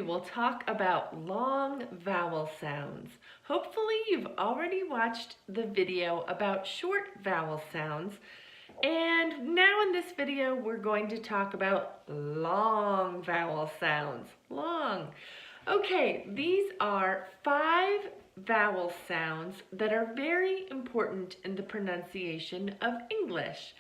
we will talk about long vowel sounds. Hopefully you've already watched the video about short vowel sounds. And now in this video, we're going to talk about long vowel sounds. Long. Okay, these are 5 vowel sounds that are very important in the pronunciation of English.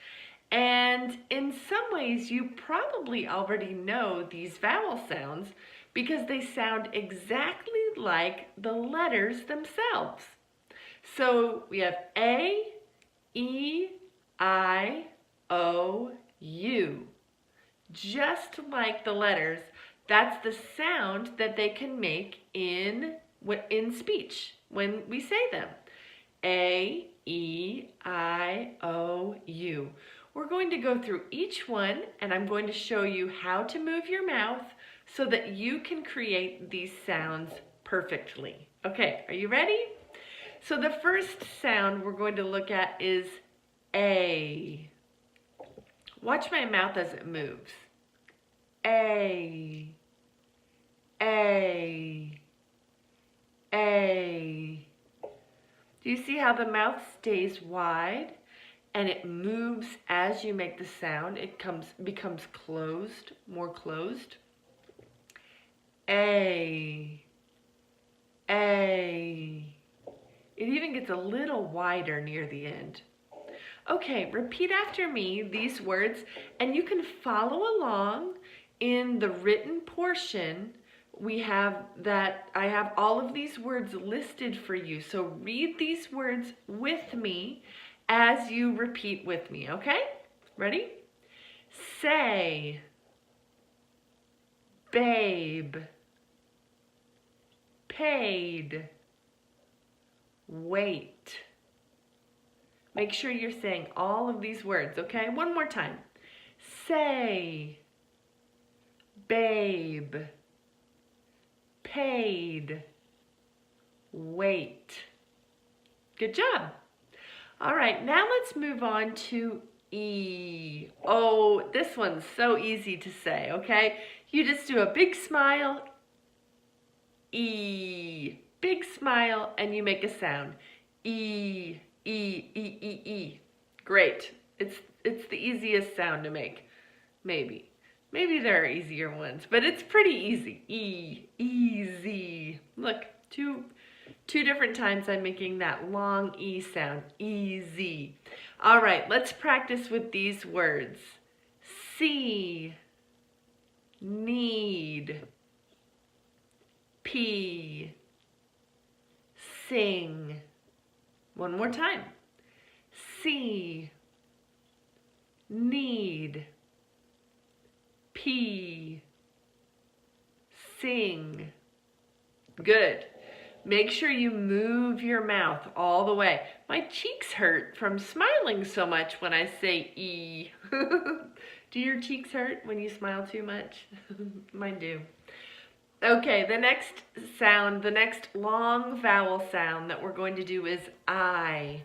And in some ways, you probably already know these vowel sounds because they sound exactly like the letters themselves. So we have A, E, I, O, U. Just like the letters, that's the sound that they can make in speech when we say them. A, E, I, O, U. We're going to go through each one and I'm going to show you how to move your mouth so that you can create these sounds perfectly. Okay, are you ready? So the first sound we're going to look at is A. Watch my mouth as it moves. A, A, A. Do you see how the mouth stays wide and it moves as you make the sound? It becomes closed, more closed. A, A. It even gets a little wider near the end. Okay, repeat after me these words and you can follow along in the written portion. I have all of these words listed for you. So read these words with me as you repeat with me, okay? Ready? Say, babe, paid, wait. Make sure you're saying all of these words, okay? One more time. Say, babe, paid, wait. Good job. All right, now let's move on to E. Oh, this one's so easy to say, okay? You just do a big smile, E. Big smile, and you make a sound. E, E, E, E, E. Great. It's the easiest sound to make, maybe. Maybe there are easier ones, but it's pretty easy. E, easy. Look, two different times I'm making that long E sound. Easy. All right, let's practice with these words. See, need, pee, sing. One more time. See, need, pee, sing. Good. Make sure you move your mouth all the way. My cheeks hurt from smiling so much when I say E. Do your cheeks hurt when you smile too much? Mine do. Okay, the next sound, the next long vowel sound that we're going to do is I.